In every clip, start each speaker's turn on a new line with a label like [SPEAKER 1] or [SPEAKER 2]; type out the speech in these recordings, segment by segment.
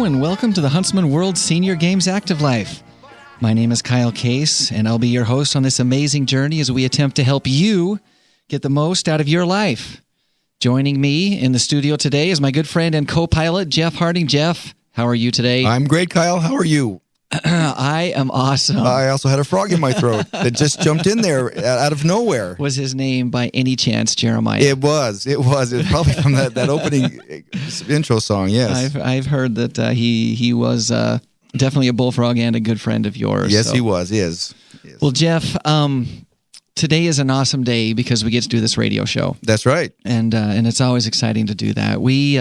[SPEAKER 1] and welcome to the Huntsman World Senior Games Active Life. My name is Kyle Case, and I'll be your host on this amazing journey as we attempt to help you get the most out of your life. Joining me in the studio today is my good friend and co-pilot, Jeff Harding. Jeff, how are you today?
[SPEAKER 2] I'm great, Kyle. How are you?
[SPEAKER 1] I am awesome.
[SPEAKER 2] I also had a frog in my throat that just jumped in there out of nowhere.
[SPEAKER 1] Was his name by any chance Jeremiah?
[SPEAKER 2] It was. It was probably from that opening intro song, yes.
[SPEAKER 1] I've heard that he was definitely a bullfrog and a good friend of yours.
[SPEAKER 2] Yes, he was. He is.
[SPEAKER 1] Well, Jeff, today is an awesome day because we get to do this radio show.
[SPEAKER 2] That's right.
[SPEAKER 1] And it's always exciting to do that. We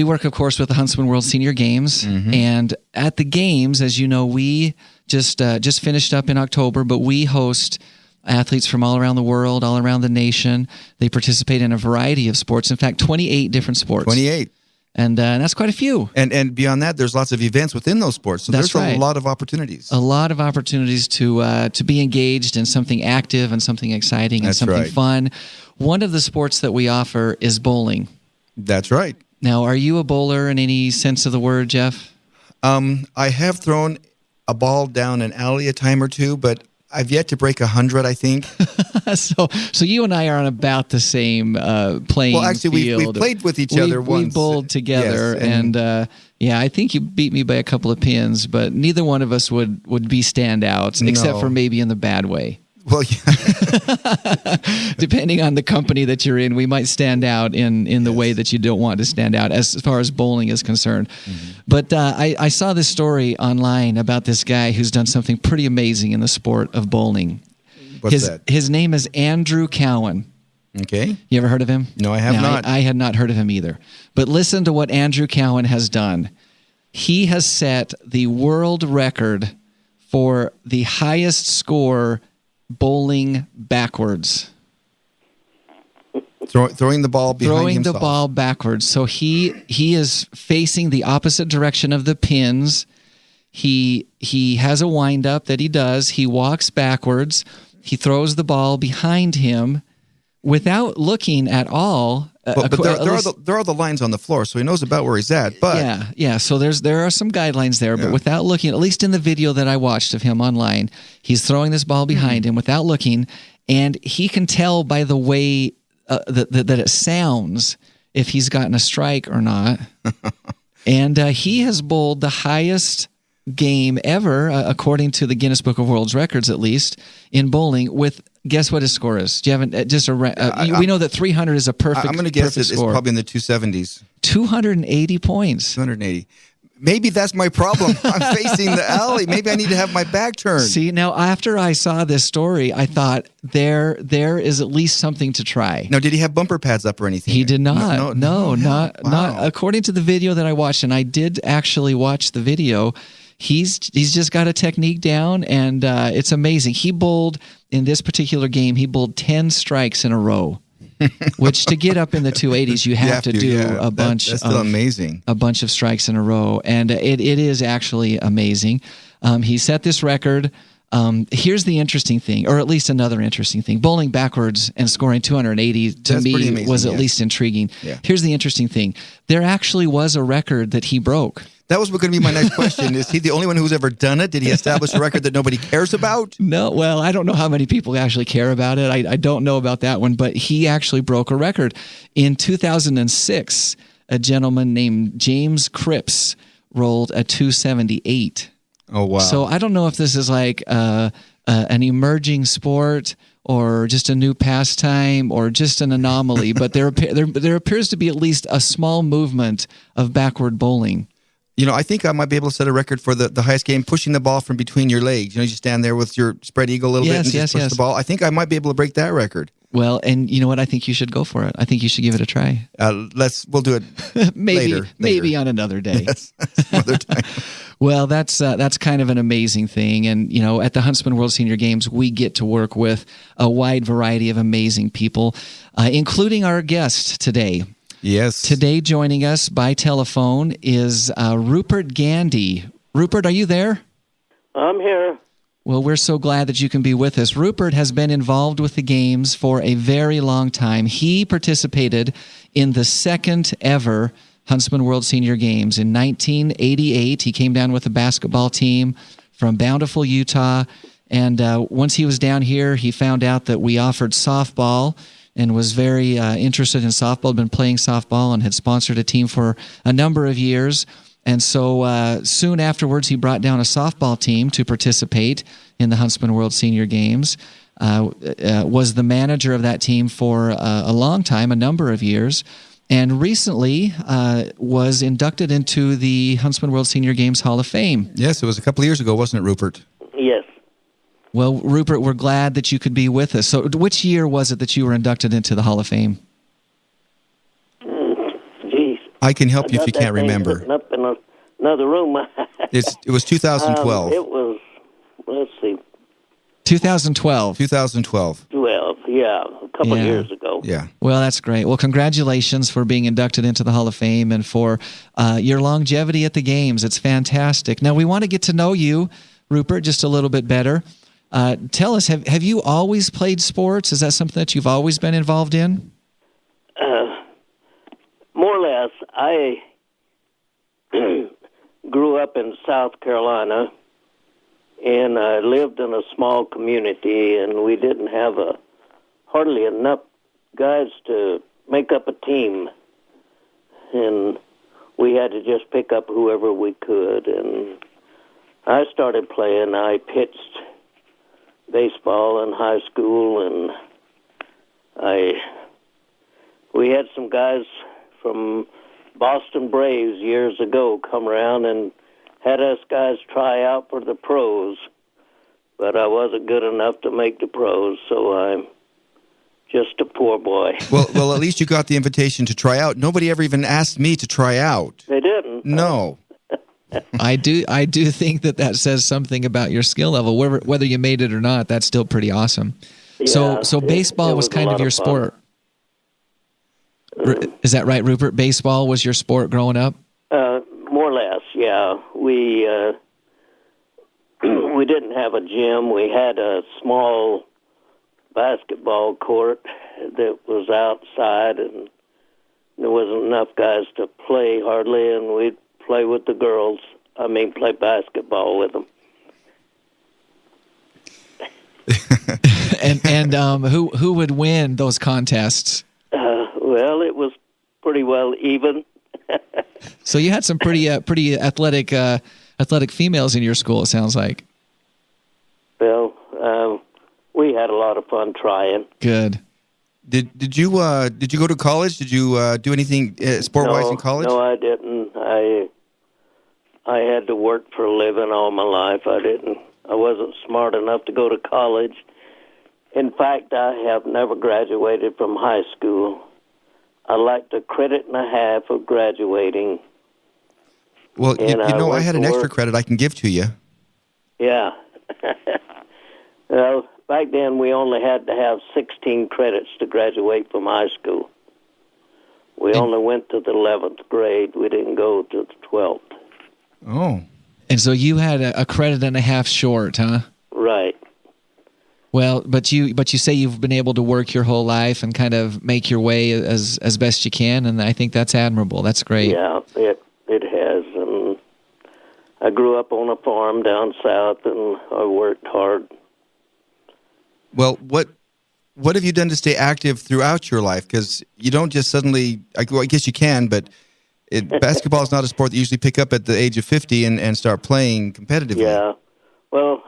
[SPEAKER 1] work, of course, with the Huntsman World Senior Games. Mm-hmm. And at the games, as you know, we just finished up in October, but we host athletes from all around the world, all around the nation. They participate in a variety of sports. In fact, 28 different sports.
[SPEAKER 2] 28.
[SPEAKER 1] And that's quite a few.
[SPEAKER 2] And beyond that, there's lots of events within those sports. So
[SPEAKER 1] That's
[SPEAKER 2] there's
[SPEAKER 1] right.
[SPEAKER 2] a lot of opportunities.
[SPEAKER 1] A lot of opportunities to be engaged in something active and something exciting and
[SPEAKER 2] That's
[SPEAKER 1] something
[SPEAKER 2] right.
[SPEAKER 1] fun. One of the sports that we offer is bowling.
[SPEAKER 2] That's right.
[SPEAKER 1] Now, are you a bowler in any sense of the word, Jeff?
[SPEAKER 2] I have thrown a ball down an alley a time or two, but I've yet to break 100, I think.
[SPEAKER 1] So you and I are on about the same playing
[SPEAKER 2] Well, actually,
[SPEAKER 1] field.
[SPEAKER 2] we've played with each other once.
[SPEAKER 1] We bowled together,
[SPEAKER 2] Yes,
[SPEAKER 1] and I think you beat me by a couple of pins, but neither one of us would be standouts, except
[SPEAKER 2] No.
[SPEAKER 1] for maybe in the bad way.
[SPEAKER 2] Well, yeah.
[SPEAKER 1] Depending on the company that you're in, we might stand out in the way that you don't want to stand out as far as bowling is concerned. Mm-hmm. But I saw this story online about this guy who's done something pretty amazing in the sport of bowling.
[SPEAKER 2] What's that?
[SPEAKER 1] His name is Andrew Cowan.
[SPEAKER 2] Okay.
[SPEAKER 1] You ever heard of him?
[SPEAKER 2] No, I have not.
[SPEAKER 1] I had not heard of him either. But listen to what Andrew Cowan has done. He has set the world record for the highest score bowling backwards.
[SPEAKER 2] Throwing the ball behind
[SPEAKER 1] Throwing
[SPEAKER 2] himself.
[SPEAKER 1] the ball backwards. So he is facing the opposite direction of the pins. He has a wind-up that he does. He walks backwards. He throws the ball behind him without looking at all.
[SPEAKER 2] But there are the lines on the floor, so he knows about where he's at. But
[SPEAKER 1] yeah. So there are some guidelines there, but without looking, at least in the video that I watched of him online, he's throwing this ball behind him without looking, and he can tell by the way that it sounds if he's gotten a strike or not. And he has bowled the highest game ever, according to the Guinness Book of World Records, at least in bowling. With guess what his score is? Do you have we know that 300 is a perfect.
[SPEAKER 2] I'm going to guess it's
[SPEAKER 1] score.
[SPEAKER 2] probably in the 270s.
[SPEAKER 1] 280 points.
[SPEAKER 2] 280. Maybe that's my problem. I'm facing the alley. Maybe I need to have my back turned.
[SPEAKER 1] See, now after I saw this story, I thought there is at least something to try.
[SPEAKER 2] Now, did he have bumper pads up or anything?
[SPEAKER 1] He did not. No, not according to the video that I watched, and I did actually watch the video. He's just got a technique down, and it's amazing. He bowled in this particular game. He bowled 10 strikes in a row, which to get up in the 280s, you have to do a bunch.
[SPEAKER 2] That's still amazing.
[SPEAKER 1] A bunch of strikes in a row, and it is actually amazing. He set this record. Here's the interesting thing, or at least another interesting thing. Bowling backwards and scoring 280 to me
[SPEAKER 2] amazing,
[SPEAKER 1] was at least intriguing.
[SPEAKER 2] Yeah.
[SPEAKER 1] Here's the interesting thing. There actually was a record that he broke.
[SPEAKER 2] That was going to be my next question. Is he the only one who's ever done it? Did he establish a record that nobody cares about?
[SPEAKER 1] No, well, I don't know how many people actually care about it. I don't know about that one, but he actually broke a record. In 2006, a gentleman named James Cripps rolled a 278.
[SPEAKER 2] Oh, wow.
[SPEAKER 1] So I don't know if this is like an emerging sport or just a new pastime or just an anomaly, but there appears to be at least a small movement of backward bowling.
[SPEAKER 2] You know, I think I might be able to set a record for the highest game, pushing the ball from between your legs. You know, you stand there with your spread eagle a little bit and just push the ball. I think I might be able to break that record.
[SPEAKER 1] Well, and you know what? I think you should go for it. I think you should give it a try.
[SPEAKER 2] We'll do it later.
[SPEAKER 1] Maybe on another day.
[SPEAKER 2] Yes, another time.
[SPEAKER 1] Well, that's kind of an amazing thing. And, you know, at the Huntsman World Senior Games, we get to work with a wide variety of amazing people, including our guest today.
[SPEAKER 2] Yes.
[SPEAKER 1] Today joining us by telephone is Rupert Gandy. Rupert, are you there?
[SPEAKER 3] I'm here.
[SPEAKER 1] Well, we're so glad that you can be with us. Rupert has been involved with the games for a very long time. He participated in the second ever Huntsman World Senior Games. In 1988, he came down with a basketball team from Bountiful, Utah. And once he was down here, he found out that we offered softball and was very interested in softball, had been playing softball and had sponsored a team for a number of years. And so soon afterwards, he brought down a softball team to participate in the Huntsman World Senior Games, was the manager of that team for a long time, a number of years, and recently was inducted into the Huntsman World Senior Games Hall of Fame.
[SPEAKER 2] Yes, it was a couple of years ago, wasn't it, Rupert?
[SPEAKER 3] Yes.
[SPEAKER 1] Well, Rupert, we're glad that you could be with us. So which year was it that you were inducted into the Hall of Fame?
[SPEAKER 3] Geez.
[SPEAKER 2] I can help you if you can't remember.
[SPEAKER 3] Up in another room.
[SPEAKER 2] It was 2012.
[SPEAKER 3] It was, let's see.
[SPEAKER 1] 2012.
[SPEAKER 2] 2012.
[SPEAKER 3] 12, yeah, a couple of years ago.
[SPEAKER 2] Yeah.
[SPEAKER 1] Well, that's great. Well, congratulations for being inducted into the Hall of Fame and for your longevity at the games. It's fantastic. Now, we want to get to know you, Rupert, just a little bit better. Tell us, have you always played sports? Is that something that you've always been involved in?
[SPEAKER 3] More or less. I grew up in South Carolina, and I lived in a small community, and we didn't have hardly enough guys to make up a team. And we had to just pick up whoever we could. And I started playing. I pitched baseball in high school, and we had some guys from Boston Braves years ago come around and had us guys try out for the pros, but I wasn't good enough to make the pros, so I'm just a poor boy.
[SPEAKER 2] Well, at least you got the invitation to try out. Nobody ever even asked me to try out.
[SPEAKER 3] They didn't.
[SPEAKER 2] No.
[SPEAKER 1] I do think that says something about your skill level. Whether you made it or not, that's still pretty awesome.
[SPEAKER 3] Yeah,
[SPEAKER 1] so baseball was kind of your sport. Is that right, Rupert? Baseball was your sport growing up?
[SPEAKER 3] More or less, yeah. We didn't have a gym. We had a small basketball court that was outside, and there wasn't enough guys to play hardly, and we'd play with the girls. Play basketball with them.
[SPEAKER 1] and who would win those contests?
[SPEAKER 3] Well, it was pretty well even.
[SPEAKER 1] So you had some pretty athletic females in your school, it sounds like.
[SPEAKER 3] Well, we had a lot of fun trying.
[SPEAKER 1] Good.
[SPEAKER 2] Did you go to college? Did you do anything sport-wise in college?
[SPEAKER 3] No, I didn't. I had to work for a living all my life. I wasn't smart enough to go to college. In fact, I have never graduated from high school. I lacked a credit and a half of graduating.
[SPEAKER 2] Well, I had an extra credit I can give to you.
[SPEAKER 3] Yeah. Well, back then we only had to have 16 credits to graduate from high school. We only went to the 11th grade. We didn't go to the 12th.
[SPEAKER 2] Oh.
[SPEAKER 1] And so you had a credit and a half short, huh?
[SPEAKER 3] Right.
[SPEAKER 1] Well, but you say you've been able to work your whole life and kind of make your way as best you can, and I think that's admirable. That's great.
[SPEAKER 3] Yeah, it has. And I grew up on a farm down south, and I worked hard.
[SPEAKER 2] Well, what have you done to stay active throughout your life? Because you don't just suddenly, I guess you can, but basketball is not a sport that you usually pick up at the age of 50 and start playing competitively.
[SPEAKER 3] Yeah. Well,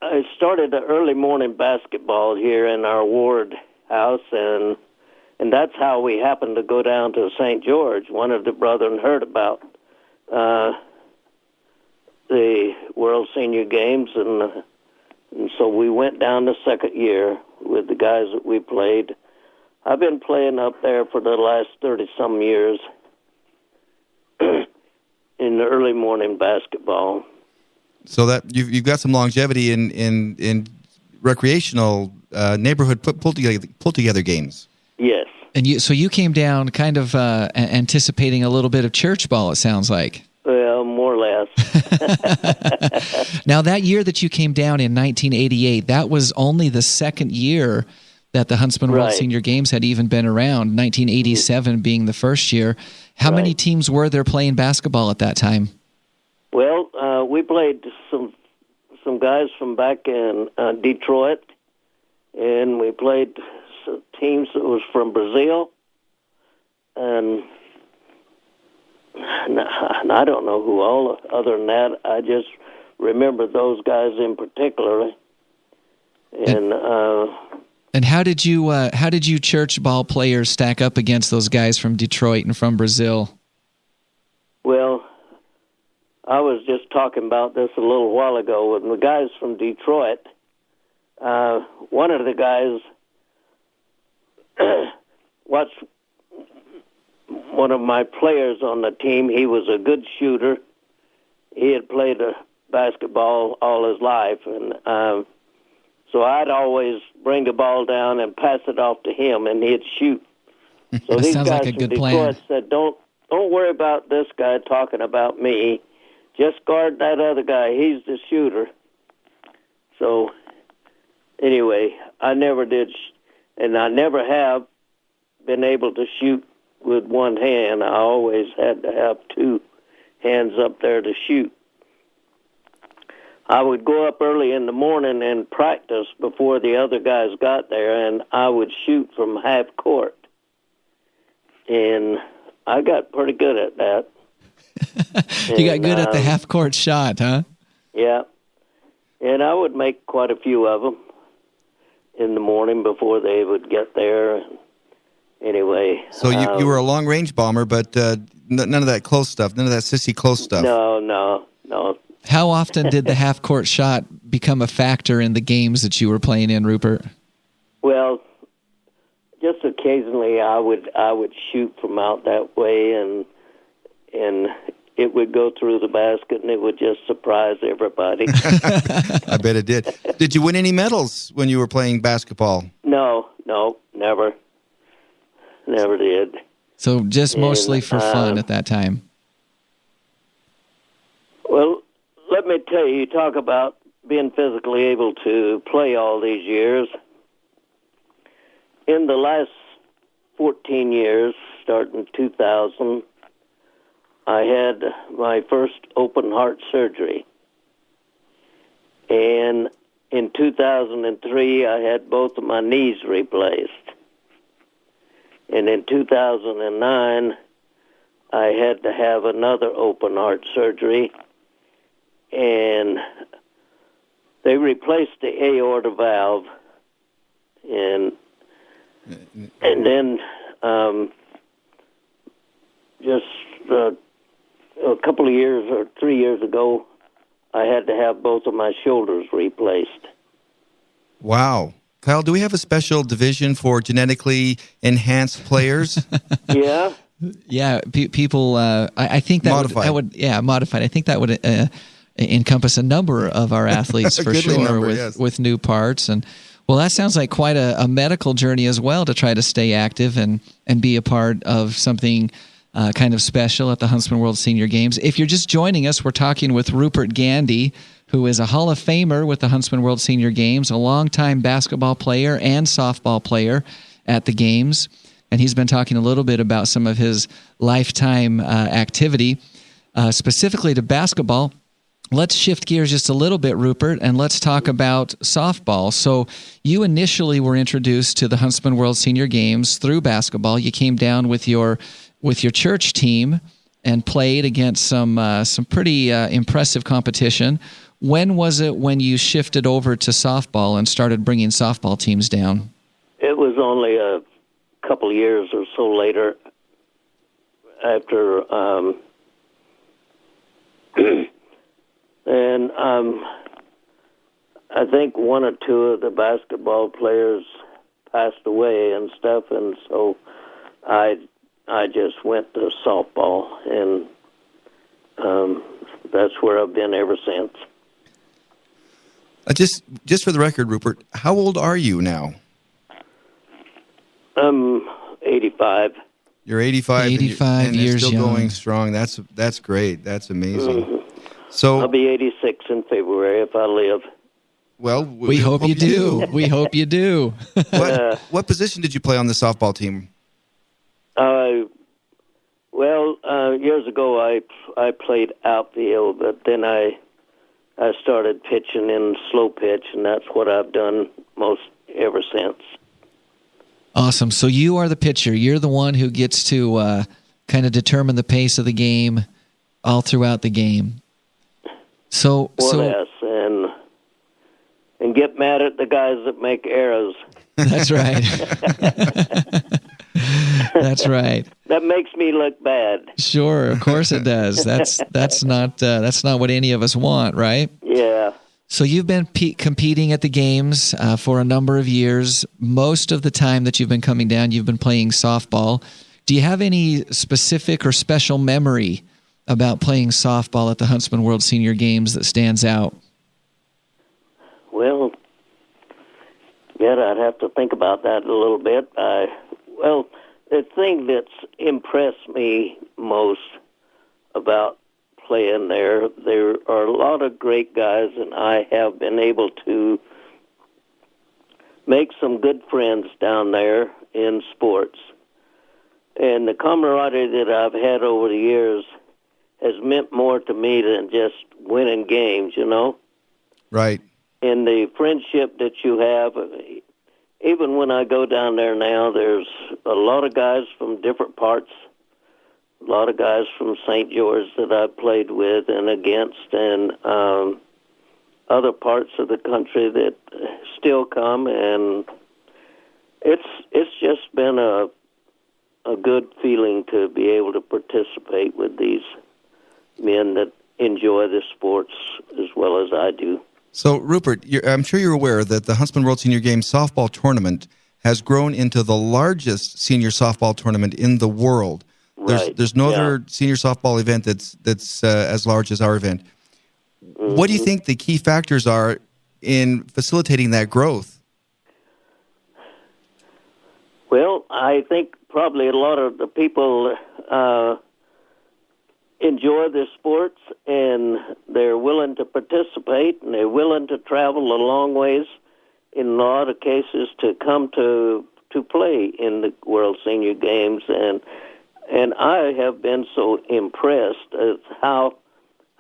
[SPEAKER 3] I started the early morning basketball here in our ward house, and that's how we happened to go down to St. George. One of the brethren heard about the World Senior Games, and so we went down the second year with the guys that we played. I've been playing up there for the last 30-some years in the early morning basketball.
[SPEAKER 2] So that you've got some longevity in recreational neighborhood pull together games.
[SPEAKER 3] Yes.
[SPEAKER 1] And you came down kind of anticipating a little bit of church ball, it sounds like.
[SPEAKER 3] Well, more or less.
[SPEAKER 1] Now, that year that you came down in 1988, that was only the second year that the Huntsman World
[SPEAKER 3] Right.
[SPEAKER 1] Senior Games had even been around, 1987 being the first year. How many teams were there playing basketball at that time?
[SPEAKER 3] Well, we played some guys from back in Detroit, and we played some teams that was from Brazil, and I don't know who all. Other than that, I just remember those guys in particular.
[SPEAKER 1] And how did you church ball players stack up against those guys from Detroit and from Brazil?
[SPEAKER 3] Well, I was just talking about this a little while ago with the guys from Detroit. One of the guys was one of my players on the team. He was a good shooter. He had played basketball all his life, and so I'd always bring the ball down and pass it off to him, and he'd shoot. So
[SPEAKER 1] That
[SPEAKER 3] these
[SPEAKER 1] sounds
[SPEAKER 3] guys
[SPEAKER 1] like a
[SPEAKER 3] from
[SPEAKER 1] good
[SPEAKER 3] Detroit
[SPEAKER 1] plan.
[SPEAKER 3] said, "Don't worry about this guy talking about me. Just guard that other guy. He's the shooter." So anyway, I never did, and I never have been able to shoot with one hand. I always had to have two hands up there to shoot. I would go up early in the morning and practice before the other guys got there, and I would shoot from half court. And I got pretty good at that.
[SPEAKER 1] You got good at the half-court shot, huh?
[SPEAKER 3] Yeah. And I would make quite a few of them in the morning before they would get there. Anyway.
[SPEAKER 2] So you were a long-range bomber, but none of that close stuff, none of that sissy close stuff.
[SPEAKER 3] No.
[SPEAKER 1] How often did the half-court shot become a factor in the games that you were playing in, Rupert?
[SPEAKER 3] Well, just occasionally I would shoot from out that way, and it would go through the basket, and it would just surprise everybody.
[SPEAKER 2] I bet it did. Did you win any medals when you were playing basketball?
[SPEAKER 3] No, never did.
[SPEAKER 1] So just mostly for fun at that time.
[SPEAKER 3] Well, let me tell you, talk about being physically able to play all these years. In the last 14 years, starting 2000, I had my first open heart surgery. And in 2003, I had both of my knees replaced. And in 2009, I had to have another open heart surgery. And they replaced the aorta valve. And then just a couple of years or 3 years ago, I had to have both of my shoulders replaced.
[SPEAKER 2] Wow. Kyle, do we have a special division for genetically enhanced players?
[SPEAKER 3] Yeah.
[SPEAKER 1] Yeah, people. I think that
[SPEAKER 2] Modified.
[SPEAKER 1] would modified. I think that would encompass a number of our athletes for
[SPEAKER 2] Goodly
[SPEAKER 1] sure
[SPEAKER 2] number, yes.
[SPEAKER 1] with new parts. And well, that sounds like quite a medical journey as well to try to stay active and be a part of something kind of special at the Huntsman World Senior Games. If you're just joining us, we're talking with Rupert Gandy, who is a Hall of Famer with the Huntsman World Senior Games, a longtime basketball player and softball player at the Games. And he's been talking a little bit about some of his lifetime activity, specifically to basketball. Let's shift gears just a little bit, Rupert, and let's talk about softball. So you initially were introduced to the Huntsman World Senior Games through basketball. You came down with your church team and played against some pretty impressive competition. When was it when you shifted over to softball and started bringing softball teams down?
[SPEAKER 3] It was only a couple of years or so later after, and I think one or two of the basketball players passed away and stuff, and so I just went to softball, and that's where I've been ever since.
[SPEAKER 2] Just for the record, Rupert, how old are you now?
[SPEAKER 3] I'm 85.
[SPEAKER 2] You're 85.
[SPEAKER 1] 85
[SPEAKER 2] and
[SPEAKER 1] years
[SPEAKER 2] still
[SPEAKER 1] young.
[SPEAKER 2] going strong. That's great. That's amazing.
[SPEAKER 3] Mm-hmm.
[SPEAKER 2] So
[SPEAKER 3] I'll be 86 in February if I live.
[SPEAKER 2] Well,
[SPEAKER 1] we hope you do. We hope you do.
[SPEAKER 2] What position did you play on the softball team?
[SPEAKER 3] Years ago I played outfield, but then I started pitching in slow pitch, and that's what I've done most ever since.
[SPEAKER 1] Awesome. So you are the pitcher. You're the one who gets to kind of determine the pace of the game all throughout the game. So
[SPEAKER 3] yes, and get mad at the guys that make errors.
[SPEAKER 1] That's right. That's right.
[SPEAKER 3] That makes me look bad.
[SPEAKER 1] Sure, of course it does. That's not what any of us want, right?
[SPEAKER 3] Yeah.
[SPEAKER 1] So you've been competing at the games for a number of years. Most of the time that you've been coming down, you've been playing softball. Do you have any specific or special memory about playing softball at the Huntsman World Senior Games that stands out?
[SPEAKER 3] Well, I'd have to think about that a little bit. The thing that's impressed me most about playing there are a lot of great guys, and I have been able to make some good friends down there in sports. And the camaraderie that I've had over the years has meant more to me than just winning games, you know?
[SPEAKER 2] Right.
[SPEAKER 3] And the friendship that you have, even when I go down there now, there's a lot of guys from different parts, a lot of guys from St. George that I've played with and against, and other parts of the country that still come, and it's just been a good feeling to be able to participate with these men that enjoy the sports as well as I do.
[SPEAKER 2] So, Rupert, I'm sure you're aware that the Huntsman World Senior Games softball tournament has grown into the largest senior softball tournament in the world.
[SPEAKER 3] Right.
[SPEAKER 2] There's no other senior softball event that's as large as our event. Mm-hmm. What do you think the key factors are in facilitating that growth?
[SPEAKER 3] Well, I think probably a lot of the people enjoy the sports, and they're willing to participate, and they're willing to travel a long ways in a lot of cases to come to play in the World Senior Games, and I have been so impressed at how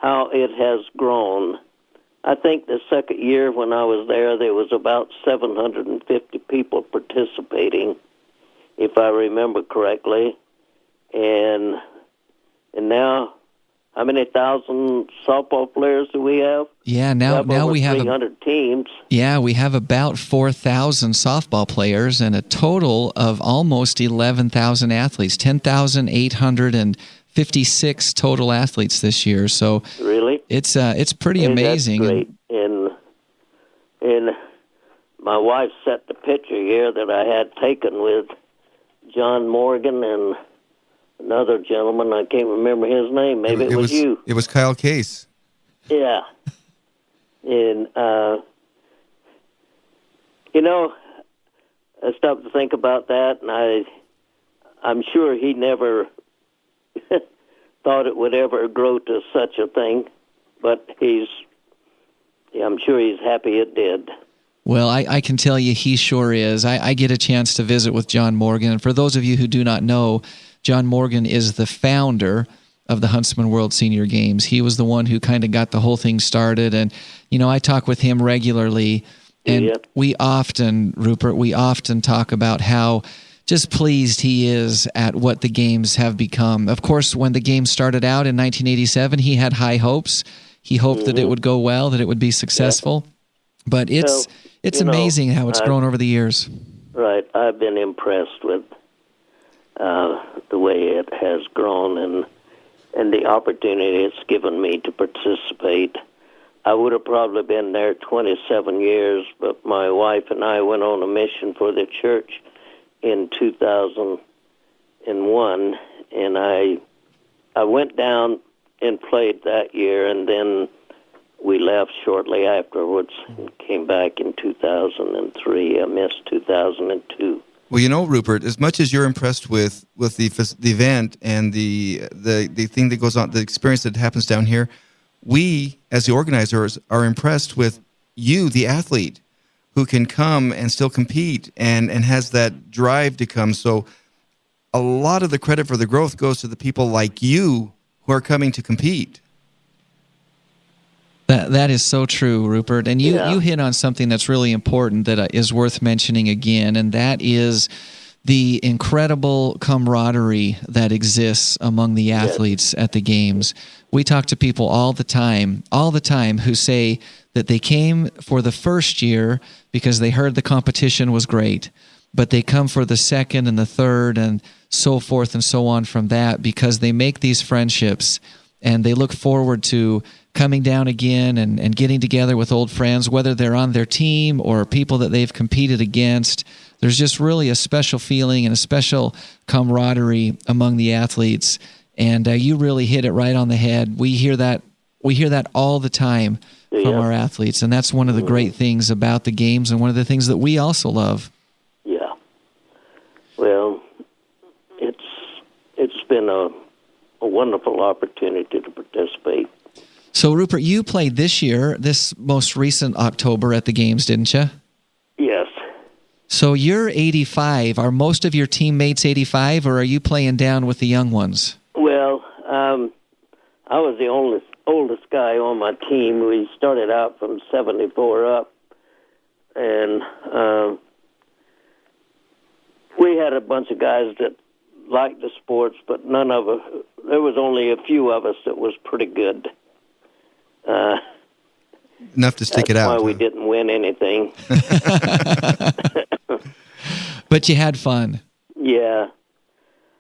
[SPEAKER 3] it has grown. I think the second year when I was there was about 750 people participating, if I remember correctly, and now, how many thousand softball players do we have?
[SPEAKER 1] Yeah, now we have
[SPEAKER 3] 300 teams.
[SPEAKER 1] Yeah, we have about 4,000 softball players and a total of almost 11,000 athletes, 10,856 total athletes this year. So
[SPEAKER 3] really,
[SPEAKER 1] it's pretty amazing.
[SPEAKER 3] That's great. And my wife set the picture here that I had taken with John Morgan and another gentleman. I can't remember his name. Maybe it was you.
[SPEAKER 2] It was Kyle Case.
[SPEAKER 3] Yeah. And, I stopped to think about that, and I'm sure he never thought it would ever grow to such a thing, but I'm sure he's happy it did.
[SPEAKER 1] Well, I can tell you he sure is. I get a chance to visit with John Morgan. And for those of you who do not know, John Morgan is the founder of the Huntsman World Senior Games. He was the one who kind of got the whole thing started. And, I talk with him regularly. And we often talk about how just pleased he is at what the games have become. Of course, when the games started out in 1987, he had high hopes. He hoped that it would go well, that it would be successful. Yeah. But it's amazing how it's grown over the years.
[SPEAKER 3] Right. I've been impressed with the way it has grown and the opportunity it's given me to participate. I would have probably been there 27 years, but my wife and I went on a mission for the church in 2001, and I went down and played that year, and then we left shortly afterwards and came back in 2003. I missed 2002.
[SPEAKER 2] Well, Rupert, as much as you're impressed with the event and the thing that goes on, the experience that happens down here, we, as the organizers, are impressed with you, the athlete, who can come and still compete and has that drive to come. So a lot of the credit for the growth goes to the people like you who are coming to compete.
[SPEAKER 1] That is so true, Rupert. And you hit on something that's really important that is worth mentioning again, and that is the incredible camaraderie that exists among the athletes at the games. We talk to people all the time, who say that they came for the first year because they heard the competition was great, but they come for the second and the third and so forth and so on from that because they make these friendships and they look forward to coming down again and getting together with old friends, whether they're on their team or people that they've competed against. There's just really a special feeling and a special camaraderie among the athletes. And you really hit it right on the head. We hear that all the time from our athletes, and that's one of the great things about the games and one of the things that we also love.
[SPEAKER 3] Yeah. Well, it's been a wonderful opportunity to participate.
[SPEAKER 1] So, Rupert, you played this most recent October at the games, didn't you?
[SPEAKER 3] Yes.
[SPEAKER 1] So you're 85. Are most of your teammates 85, or are you playing down with the young ones?
[SPEAKER 3] Well, I was the oldest guy on my team. We started out from 74 up, and we had a bunch of guys that liked the sports, but there was only a few of us that was pretty good.
[SPEAKER 2] Enough to stick it out.
[SPEAKER 3] That's why we didn't win anything.
[SPEAKER 1] But you had fun.
[SPEAKER 3] Yeah.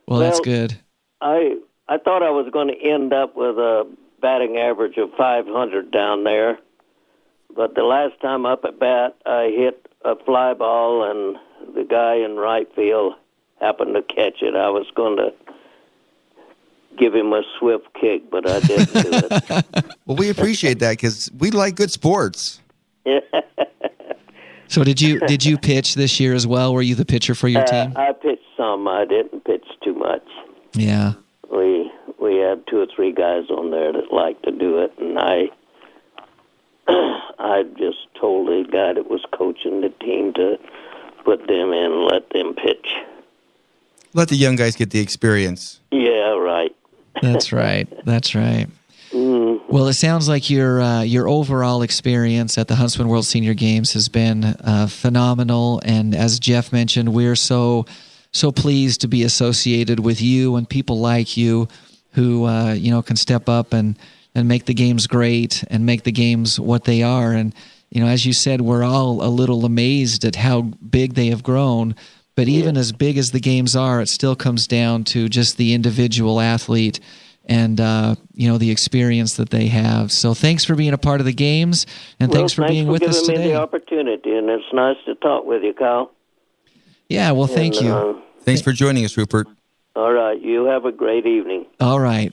[SPEAKER 1] Well, that's good.
[SPEAKER 3] I thought I was going to end up with a batting average of 500 down there, but the last time up at bat, I hit a fly ball, and the guy in right field happened to catch it. I was going to give him a swift kick, but I didn't do it.
[SPEAKER 2] Well, we appreciate that because we like good sports.
[SPEAKER 3] Yeah.
[SPEAKER 1] So did you pitch this year as well? Were you the pitcher for your team?
[SPEAKER 3] I pitched some. I didn't pitch too much.
[SPEAKER 1] Yeah.
[SPEAKER 3] We had 2 or 3 guys on there that liked to do it, and I just told the guy that was coaching the team to put them in and let them pitch.
[SPEAKER 2] Let the young guys get the experience.
[SPEAKER 3] Yeah, right.
[SPEAKER 1] That's right. That's right. Well, it sounds like your overall experience at the Huntsman World Senior Games has been phenomenal, and as Jeff mentioned, we're so pleased to be associated with you and people like you who can step up and make the games great and make the games what they are. And as you said, we're all a little amazed at how big they have grown. But even as big as the games are, it still comes down to just the individual athlete and the experience that they have. So thanks for being a part of the games, and thanks for being with us today.
[SPEAKER 3] Thanks for giving me the opportunity, and it's nice to talk with you, Kyle.
[SPEAKER 1] Yeah, well, thank you.
[SPEAKER 2] Thanks for joining us, Rupert.
[SPEAKER 3] All right, you have a great evening.
[SPEAKER 1] All right.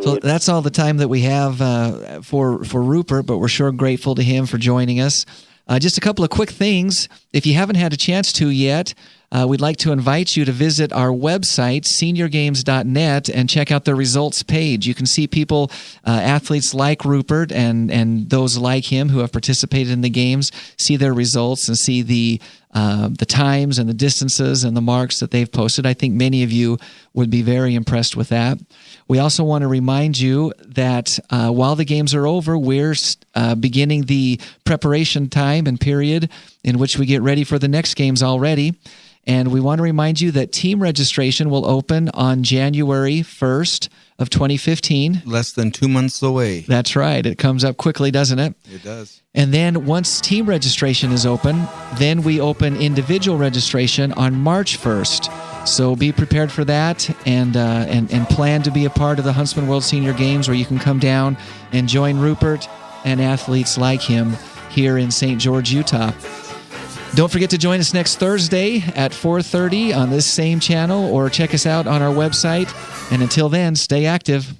[SPEAKER 1] So that's all the time that we have for Rupert, but we're sure grateful to him for joining us. Just a couple of quick things. If you haven't had a chance to yet, we'd like to invite you to visit our website, seniorgames.net, and check out the results page. You can see people, athletes like Rupert and those like him who have participated in the games, see their results and see the times and the distances and the marks that they've posted. I think many of you would be very impressed with that. We also want to remind you that while the games are over, we're beginning the preparation time and period in which we get ready for the next games already. And we want to remind you that team registration will open on January 1st of 2015.
[SPEAKER 2] Less than 2 months away.
[SPEAKER 1] That's right. It comes up quickly, doesn't it?
[SPEAKER 2] It does.
[SPEAKER 1] And then once team registration is open, then we open individual registration on March 1st. So be prepared for that and plan to be a part of the Huntsman World Senior Games, where you can come down and join Rupert and athletes like him here in St. George, Utah. Don't forget to join us next Thursday at 4:30 on this same channel, or check us out on our website. And until then, stay active.